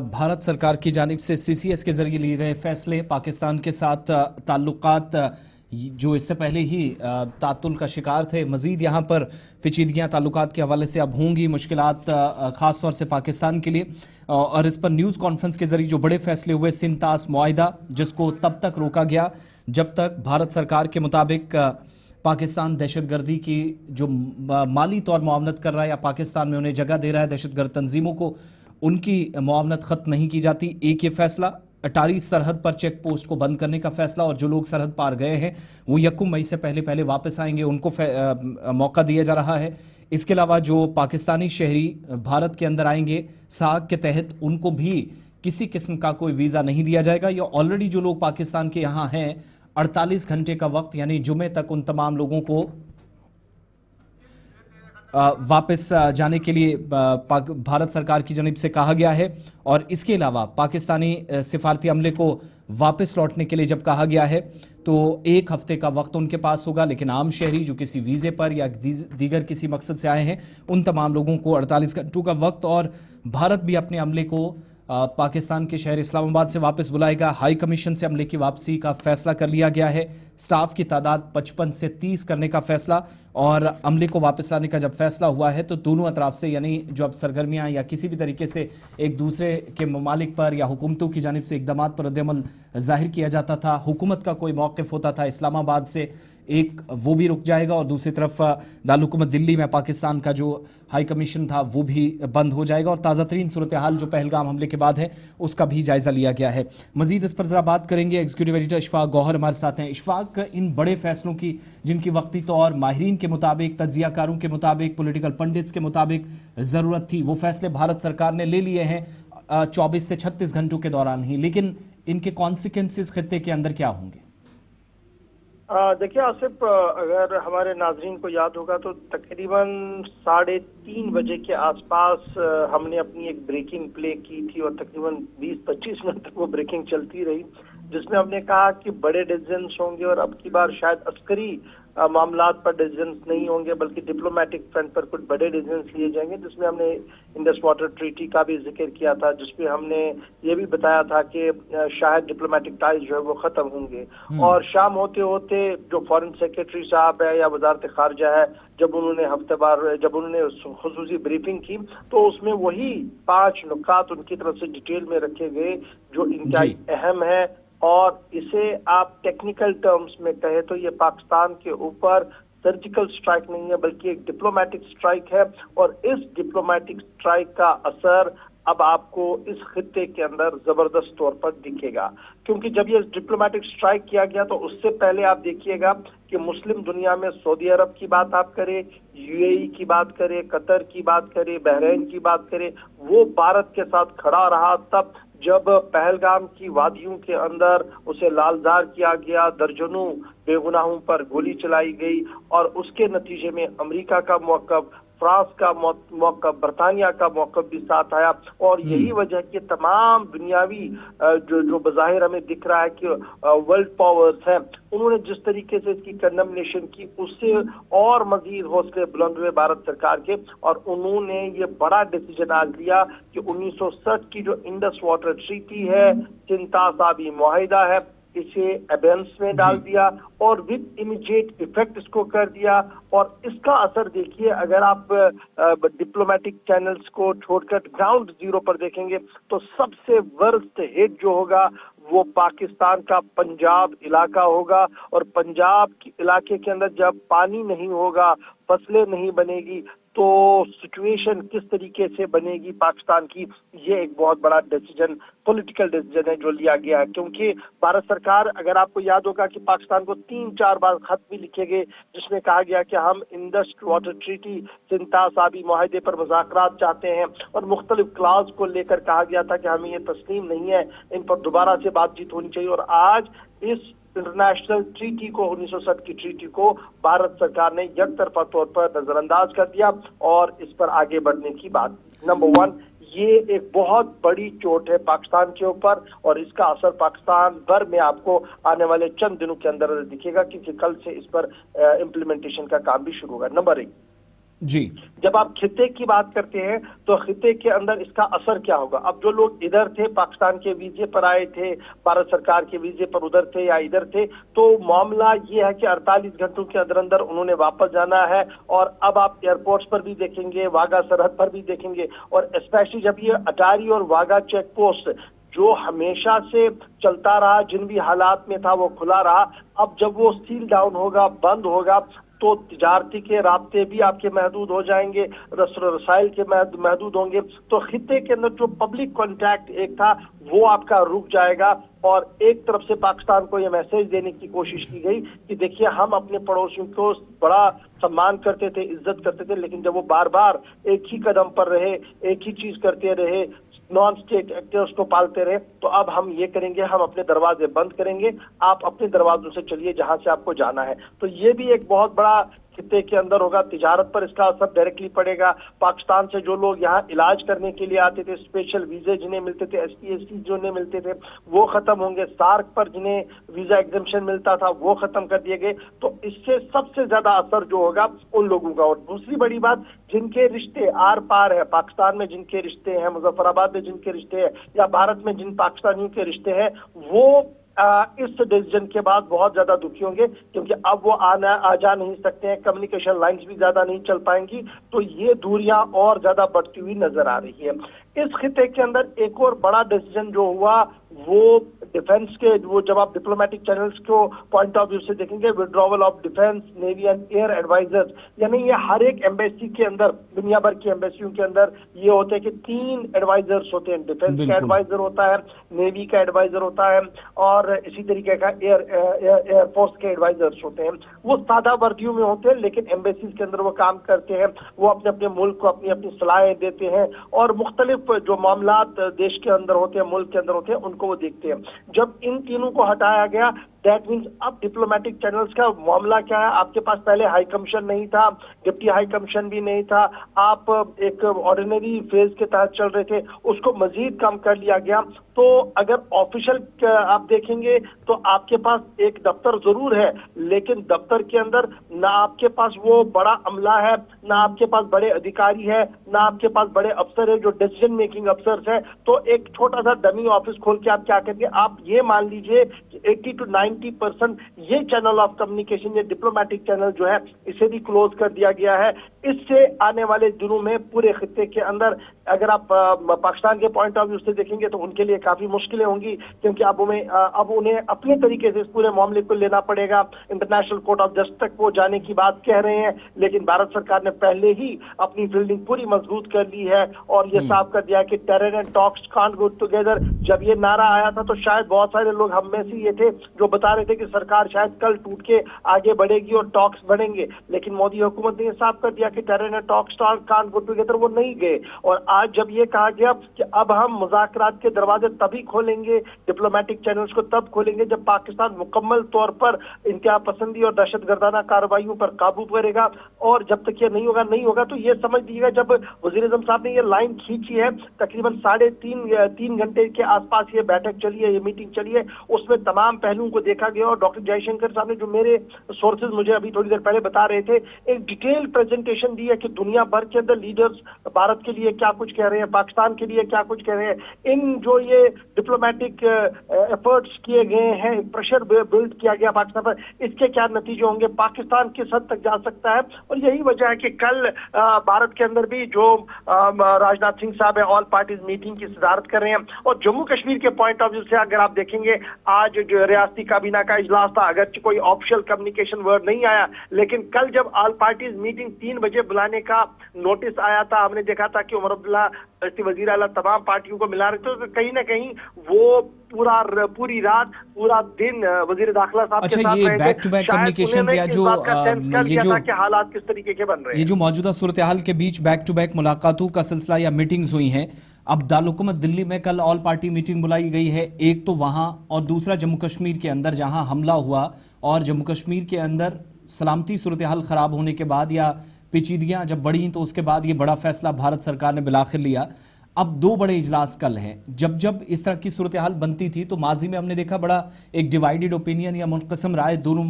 भारत सरकार की जानिब से सीसीएस के जरिए लिए गए फैसले पाकिस्तान के साथ ताल्लुकात जो इससे पहले ही तातुल का शिकार थे, मजीद यहाँ पर पेचीदगियाँ ताल्लुकात के हवाले से अब होंगी, मुश्किलात ख़ास तौर से पाकिस्तान के लिए। और इस पर न्यूज़ कॉन्फ्रेंस के जरिए जो बड़े फैसले हुए, सिंतास मुआहिदा जिसको तब तक रोका गया जब तक भारत सरकार के मुताबिक पाकिस्तान दहशतगर्दी की जो माली तौर मुआवनत कर रहा है या पाकिस्तान में उन्हें जगह दे रहा है दहशतगर्द तंजीमों को, उनकी मुआवनत ख़त्म नहीं की जाती। एक ये फैसला, अटारी सरहद पर चेक पोस्ट को बंद करने का फैसला, और जो लोग सरहद पार गए हैं वो 1 मई से पहले पहले वापस आएंगे, उनको मौका दिया जा रहा है। इसके अलावा जो पाकिस्तानी शहरी भारत के अंदर आएंगे साग के तहत, उनको भी किसी किस्म का कोई वीज़ा नहीं दिया जाएगा। या ऑलरेडी जो लोग पाकिस्तान के यहाँ हैं 48 घंटे का वक्त यानी जुमे तक उन तमाम लोगों को वापस जाने के लिए भारत सरकार की जानिब से कहा गया है। और इसके अलावा पाकिस्तानी सिफारती अमले को वापस लौटने के लिए जब कहा गया है तो 1 हफ्ते का वक्त उनके पास होगा, लेकिन आम शहरी जो किसी वीज़े पर या दीगर किसी मकसद से आए हैं उन तमाम लोगों को 48 घंटों का वक्त। और भारत भी अपने अमले को पाकिस्तान के शहर इस्लामाबाद से वापस बुलाएगा। हाई कमीशन से अमले की वापसी का फैसला कर लिया गया है। स्टाफ की तादाद 55 से 30 करने का फैसला, और अमले को वापस लाने का जब फैसला हुआ है तो दोनों अतराफ से, यानी जो अब सरगर्मियां या किसी भी तरीके से एक दूसरे के ममालिक पर या हुकूमतों की जानिब से इकदामात पर रद्द-ए-अमल जाहिर किया जाता था, हुकूमत का कोई मौक़िफ़ होता था इस्लामाबाद से, एक वो भी रुक जाएगा। और दूसरी तरफ दारुल दिल्ली में पाकिस्तान का जो हाई कमीशन था वो भी बंद हो जाएगा। और ताज़ा तरीन सूरत हाल जो पहलगाम हमले के बाद है उसका भी जायज़ा लिया गया है। मजीद इस पर ज़रा बात करेंगे, एग्जीक्यूटिव एडिटर इशफाक गौहर हमारे साथ हैं। इशफाक, इन बड़े फैसलों की जिनकी वक्ती तौर माहिरीन के मुताबिक, तज्जियाकारों के मुताबिक, पॉलिटिकल पंडित्स के मुताबिक ज़रूरत थी, वो फैसले भारत सरकार ने ले लिए हैं 24 से 36 घंटों के दौरान ही, लेकिन इनके कॉन्सिक्वेंसेस खित्ते के अंदर क्या होंगे? देखिए आसिफ, अगर हमारे नाजरीन को याद होगा तो तकरीबन 3:30 बजे के आसपास हमने अपनी एक ब्रेकिंग प्ले की थी और तकरीबन 20-25 मिनट तक वो ब्रेकिंग चलती रही, जिसमें हमने कहा कि बड़े डिसीजंस होंगे और अब की बार शायद अस्करी मामलात पर डिसीजंस नहीं होंगे बल्कि डिप्लोमेटिक फ्रंट पर कुछ बड़े डिसीजंस लिए जाएंगे, जिसमें हमने इंडस वाटर ट्रीटी का भी जिक्र किया था, जिसमें हमने ये भी बताया था कि शायद डिप्लोमेटिक टाइज जो है वो खत्म होंगे। और शाम होते होते जो फॉरेन सेक्रेटरी साहब है या वजारत खारजा है, जब उन्होंने खुसूसी ब्रीफिंग की तो उसमें वही 5 नुकात उनकी तरफ से डिटेल में रखे गए जो इंतहाई अहम है। और इसे आप टेक्निकल टर्म्स में कहे तो ये पाकिस्तान के ऊपर सर्जिकल स्ट्राइक नहीं है बल्कि एक डिप्लोमेटिक स्ट्राइक है, और इस डिप्लोमेटिक स्ट्राइक का असर अब आपको इस खित्ते के अंदर जबरदस्त तौर पर दिखेगा। क्योंकि जब ये डिप्लोमेटिक स्ट्राइक किया गया तो उससे पहले आप देखिएगा कि मुस्लिम दुनिया में सऊदी अरब की बात आप करें, यूएई की बात करें, कतर की बात करें, बहरीन की बात करें, वो भारत के साथ खड़ा रहा तब जब पहलगाम की वादियों के अंदर उसे लालजार किया गया, दर्जनों बेगुनाहों पर गोली चलाई गई, और उसके नतीजे में अमेरिका का मौक़िफ़, फ्रांस का मौक़िफ़, बरतानिया का मौक़िफ़ भी साथ आया। और यही वजह कि तमाम दुनियावी जो बज़ाहिर हमें दिख रहा है कि वर्ल्ड पावर्स हैं, उन्होंने जिस तरीके से इसकी कंडेमनेशन की उससे और मजीद हौसले बुलंद हुए भारत सरकार के, और उन्होंने ये बड़ा डिसीजन आज लिया कि 1960 की जो इंडस वाटर ट्रीटी है, सिंतास आबी मुआहिदा है, इसे एबेंस में डाल दिया और विद इमीडिएट इफेक्ट इसको कर दिया। और इसका असर देखिए, अगर आप डिप्लोमेटिक चैनल्स को छोड़कर ग्राउंड जीरो पर देखेंगे तो सबसे वर्स्ट हिट जो होगा वो पाकिस्तान का पंजाब इलाका होगा। और पंजाब के इलाके के अंदर जब पानी नहीं होगा, फसलें नहीं बनेगी, तो सिचुएशन किस तरीके से बनेगी पाकिस्तान की, ये एक बहुत बड़ा डिसीजन, पॉलिटिकल डिसीजन है जो लिया गया है। क्योंकि भारत सरकार, अगर आपको याद होगा कि पाकिस्तान को 3-4 बार खत भी लिखे गए जिसमें कहा गया कि हम इंडस वाटर ट्रीटी, सिंतास आबी मुआहिदे पर मुज़ाकरात चाहते हैं, और मुख्तलिफ क्लास को लेकर कहा गया था कि हमें ये तस्लीम नहीं है, इन पर दोबारा से बातचीत होनी चाहिए। और आज इस इंटरनेशनल ट्रीटी को, 1960 की ट्रीटी को भारत सरकार ने यकतरफा तौर पर नजरअंदाज कर दिया और इस पर आगे बढ़ने की बात। नंबर 1, ये एक बहुत बड़ी चोट है पाकिस्तान के ऊपर, और इसका असर पाकिस्तान भर में आपको आने वाले चंद दिनों के अंदर दिखेगा, क्योंकि कल से इस पर इम्प्लीमेंटेशन का काम भी शुरू होगा। नंबर 1। जी। जब आप खिते की बात करते हैं तो खिते के अंदर इसका असर क्या होगा। अब जो लोग इधर थे, पाकिस्तान के वीजे पर आए थे, भारत सरकार के वीजे पर उधर थे या इधर थे, तो मामला ये है कि 48 घंटों के अंदर अंदर उन्होंने वापस जाना है। और अब आप एयरपोर्ट्स पर भी देखेंगे, वाघा सरहद पर भी देखेंगे, और स्पेशली जब ये अटारी और वाघा चेक पोस्ट जो हमेशा से चलता रहा, जिन भी हालात में था वो खुला रहा, अब जब वो सील डाउन होगा, बंद होगा, तो तिजारती के रास्ते भी आपके महदूद हो जाएंगे, रसाइल के महदूद होंगे। तो खिते के अंदर जो पब्लिक कॉन्टैक्ट एक था वो आपका रुक जाएगा। और एक तरफ से पाकिस्तान को यह मैसेज देने की कोशिश की गई कि देखिए हम अपने पड़ोसियों को बड़ा सम्मान करते थे, इज्जत करते थे, लेकिन जब वो बार बार एक ही कदम पर रहे, एक ही चीज करते रहे, नॉन स्टेट एक्टर्स को पालते रहे, तो अब हम ये करेंगे, हम अपने दरवाजे बंद करेंगे, आप अपने दरवाजों से चलिए जहां से आपको जाना है। तो ये भी एक बहुत बड़ा खिते के अंदर होगा, तिजारत पर इसका असर डायरेक्टली पड़ेगा। पाकिस्तान से जो लोग यहाँ इलाज करने के लिए आते थे, स्पेशल वीजे जिन्हें मिलते थे, ST/ST जिन्हें मिलते थे, वो खत्म होंगे। सार्क पर जिन्हें वीजा एग्जेम्पशन मिलता था वो खत्म कर दिए गए। तो इससे सबसे ज्यादा असर जो होगा उन लोगों का। और दूसरी बड़ी बात, जिनके रिश्ते आर पार है, पाकिस्तान में जिनके रिश्ते हैं, मुजफ्फराबाद में जिनके रिश्ते हैं, या भारत में जिन पाकिस्तानियों के रिश्ते हैं, वो इस डिसीजन के बाद बहुत ज्यादा दुखी होंगे, क्योंकि अब वो आ जा नहीं सकते हैं, कम्युनिकेशन लाइंस भी ज्यादा नहीं चल पाएंगी। तो ये दूरियां और ज्यादा बढ़ती हुई नजर आ रही है। इस खिते के अंदर एक और बड़ा डिसीजन जो हुआ वो डिफेंस के, वो जब आप डिप्लोमेटिक चैनल्स को पॉइंट ऑफ व्यू से देखेंगे, withdrawal of defence, navy and air advisers, यानी ये हर एक एम्बेसी के अंदर, दुनिया भर की एम्बेसियों के अंदर ये होते हैं कि 3 एडवाइजर्स होते हैं। डिफेंस का एडवाइजर होता है, नेवी का एडवाइजर होता है, और इसी तरीके का एयरफोर्स के एडवाइजर्स होते हैं। वो सादा वर्दियों में होते हैं, लेकिन एम्बेसीज के अंदर वो काम करते हैं, वो अपने अपने मुल्क को अपनी अपनी सलाहें देते हैं, और मुख्तलिफ जो मामलात देश के अंदर होते हैं, मुल्क के अंदर होते हैं, उनको वो देखते हैं। जब इन तीनों को हटाया गया, दैट मीन्स अब डिप्लोमेटिक चैनल्स का मामला क्या है। आपके पास पहले हाई कमीशन नहीं था, डिप्टी हाई कमीशन भी नहीं था, आप एक ऑर्डिनरी फेज के तहत चल रहे थे, उसको मजीद कम कर लिया गया। तो अगर ऑफिशियल आप देखेंगे तो आपके पास एक दफ्तर जरूर है, लेकिन दफ्तर के अंदर ना आपके पास वो बड़ा अमला है, ना आपके पास बड़े अधिकारी है, ना आपके पास बड़े अफसर है जो डिसीजन मेकिंग अफसर्स है। तो एक छोटा सा डमी ऑफिस खोल के आप क्या करेंगे, आप ये मान लीजिए कि 80 to 90% ये चैनल ऑफ कम्युनिकेशन, ये डिप्लोमेटिक चैनल जो है, इसे भी क्लोज कर दिया गया है। इससे आने वाले दिनों में पूरे खिते के अंदर, अगर आप पाकिस्तान के पॉइंट ऑफ व्यू से देखेंगे तो उनके लिए काफी मुश्किलें होंगी, क्योंकि अब उन्हें अपने तरीके से इस पूरे मामले को लेना पड़ेगा। इंटरनेशनल कोर्ट ऑफ जस्टिस तक वो जाने की बात कह रहे हैं, लेकिन भारत सरकार ने पहले ही अपनी फील्डिंग पूरी मजबूत कर ली है और ये साफ कर दिया कि terror and talks can't go together. जब ये नारा आया था तो शायद बहुत सारे लोग हम में से ये थे जो बता रहे थे कि सरकार शायद कल टूट के आगे बढ़ेगी और टॉक्स बढ़ेंगे, लेकिन मोदी हुकूमत ने साफ कर दिया कि terror and talks can't go together, वो नहीं गए। और आज जब ये कहा गया कि अब हम मुज़ाकरात के दरवाजे तभी खोलेंगे, डिप्लोमेटिक चैनल्स को तब खोलेंगे जब पाकिस्तान मुकम्मल तौर पर इंतहा पसंदी और दहशतगर्दाना कार्रवाइयों पर काबू करेगा, और जब तक ये नहीं होगा तो ये समझ लीजिएगा, जब वज़ीर आज़म साहब ने ये लाइन खींची है, तकरीबन 3.5 घंटे के आसपास ये बैठक चली है, ये मीटिंग चली है, उसमें तमाम पहलुओं को देखा गया। और डॉक्टर जयशंकर साहब ने, जो मेरे सोर्सेज मुझे अभी थोड़ी देर पहले बता रहे थे, एक डिटेल प्रेजेंटेशन दी है कि दुनिया भर के अंदर लीडर्स भारत के लिए क्या कुछ कह रहे हैं, पाकिस्तान के लिए क्या कुछ कह रहे हैं। इन जो ये डिप्लोमेटिक एफर्ट्स किए गए हैं, प्रेशर बिल्ड किया गया पाकिस्तान पर, इसके क्या नतीजे होंगे, पाकिस्तान किस हद तक जा सकता है। और यही वजह है कि कल भारत के अंदर भी जो राजनाथ सिंह साहब है, ऑल पार्टीज मीटिंग की सदारत कर रहे हैं। और जम्मू कश्मीर के पॉइंट ऑफ व्यू से अगर आप देखेंगे, आज जो रियासती काबीना का इजलास था, अगर कोई ऑफिशियल कम्युनिकेशन वर्ड नहीं आया, लेकिन कल जब ऑल पार्टीज मीटिंग 3 बजे बुलाने का नोटिस आया था, हमने देखा था कि उमर अब्दुल्ला वजीर आला तमाम पार्टियों को मिला रहे थे, तो कहीं ना कहीं वो पूरी रात पूरा दिन वजीर दाखिला साहब के साथ ये बैक टू बैक कम्युनिकेशंस या जो कि हालात किस तरीके के बन रहे हैं, ये जो मौजूदा सूरत हाल के बीच बैक टू बैक मुलाकातों का सिलसिला या मीटिंग्स हुई हैं। अब दारुल दिल्ली में कल ऑल पार्टी मीटिंग बुलाई गई है, एक तो वहां, और दूसरा जम्मू कश्मीर के अंदर जहां हमला हुआ, और जम्मू कश्मीर के अंदर सलामती सूरत हाल खराब होने के बाद या पेचीदगियां जब बढ़ी तो उसके बाद ये बड़ा फैसला भारत सरकार ने बिलाखिर लिया। अब 2 बड़े इजलास कल हैं। जब इस तरह की सूरत हाल बनती थी तो माजी में हमने देखा बड़ा एक डिवाइडेड ओपिनियन या मुनक़सिम राय दोनों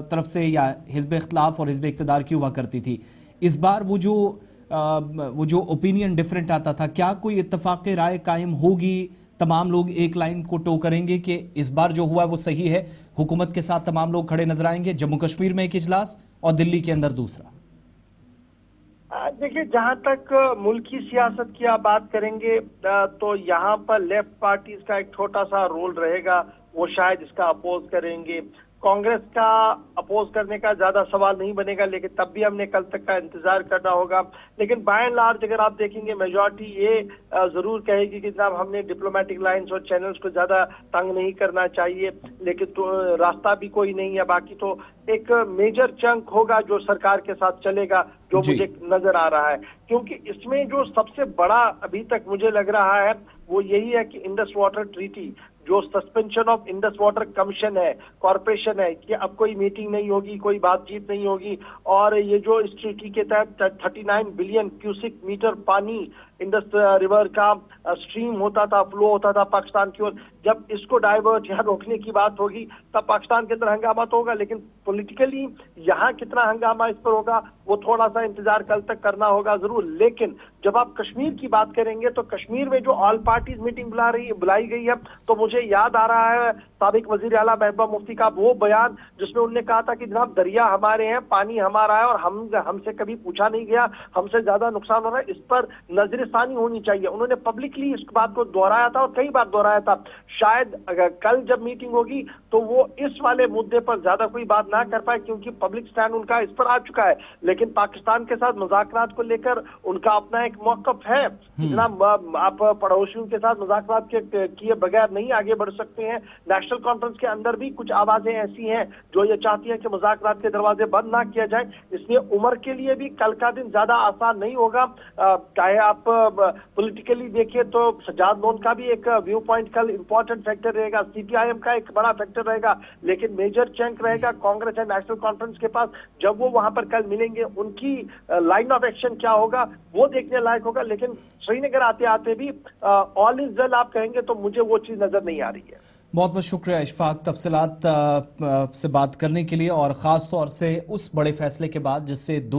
तरफ से, या हिज़्ब इख्तिलाफ और हिज़्ब इक़्तिदार की हुआ करती थी। इस बार वो जो ओपिनियन डिफरेंट आता था, क्या कोई इत्तेफाक राय कायम होगी? तमाम लोग एक लाइन को टो करेंगे कि इस बार जो हुआ है वो सही है, हुकूमत के साथ तमाम लोग खड़े नजर आएंगे? जम्मू कश्मीर में एक इजलास और दिल्ली के अंदर दूसरा। देखिए, जहां तक मुल्की सियासत की आप बात करेंगे तो यहाँ पर लेफ्ट पार्टीज का एक छोटा सा रोल रहेगा, वो शायद इसका अपोज करेंगे। कांग्रेस का अपोज करने का ज्यादा सवाल नहीं बनेगा, लेकिन तब भी हमने कल तक का इंतजार करना होगा। लेकिन बाय एंड लार्ज अगर आप देखेंगे, मेजॉरिटी ये जरूर कहेगी कि जनाब हमने डिप्लोमेटिक लाइंस और चैनल्स को ज्यादा तंग नहीं करना चाहिए, लेकिन तो रास्ता भी कोई नहीं है। बाकी तो एक मेजर चंक होगा जो सरकार के साथ चलेगा, जो मुझे नजर आ रहा है। क्योंकि इसमें जो सबसे बड़ा अभी तक मुझे लग रहा है वो यही है कि इंडस वाटर ट्रीटी, जो suspension of Indus water commission है, कॉरपोरेशन है, कि अब कोई मीटिंग नहीं होगी, कोई बातचीत नहीं होगी। और ये जो इस ट्रीटी के तहत 39 बिलियन क्यूसिक मीटर पानी इंडस रिवर का स्ट्रीम होता था, फ्लो होता था पाकिस्तान की ओर, जब इसको डाइवर्ट या रोकने की बात होगी तब पाकिस्तान के अंदर हंगामा तो होगा। लेकिन पॉलिटिकली यहाँ कितना हंगामा इस पर होगा वो थोड़ा सा इंतजार कल तक करना होगा जरूर। लेकिन जब आप कश्मीर की बात करेंगे तो कश्मीर में जो ऑल पार्टीज मीटिंग बुलाई गई है, तो मुझे याद आ रहा है साबिक वजीर आला महबूबा मुफ्ती का वो बयान जिसमें उन्होंने कहा था कि जनाब दरिया हमारे हैं, पानी हमारा है और हमसे कभी पूछा नहीं गया, हमसे ज्यादा नुकसान हो रहा है, इस पर नजरसानी होनी चाहिए। उन्होंने पब्लिकली इस बात को दोहराया था और कई बार दोहराया था। शायद अगर कल जब मीटिंग होगी तो वो इस वाले मुद्दे पर ज्यादा कोई बात ना कर पाए, क्योंकि पब्लिक स्टैंड उनका इस पर आ चुका है। लेकिन पाकिस्तान के साथ मुज़ाकरात को लेकर उनका अपना एक मौक़िफ़ है, जनाब आप पड़ोसियों के साथ मुज़ाकरात किए बगैर नहीं आगे बढ़ सकते हैं। नेशनल कॉन्फ्रेंस के अंदर भी कुछ आवाजें ऐसी हैं जो ये चाहती हैं कि मुज़ाकरात के दरवाजे बंद ना किया जाए। इसलिए उमर के लिए भी कल का दिन ज्यादा आसान नहीं होगा। चाहे आप पॉलिटिकली देखिए तो सज्जाद लोन का भी एक व्यू पॉइंट कल इंपॉर्टेंट फैक्टर रहेगा, सीपीआईएम का एक बड़ा फैक्टर रहेगा, लेकिन मेजर चंक रहेगा कांग्रेस एंड नेशनल कॉन्फ्रेंस के पास। जब वो वहां पर कल मिलेंगे उनकी लाइन ऑफ एक्शन क्या होगा वो देखने लायक होगा। लेकिन श्रीनगर आते आते भी ऑल इज वेल आप कहेंगे तो मुझे वो चीज नजर नहीं आ रही है। बहुत बहुत शुक्रिया इशफाक, तफसीलात से बात करने के लिए, और खास तौर से उस बड़े फैसले के बाद जिससे दोनों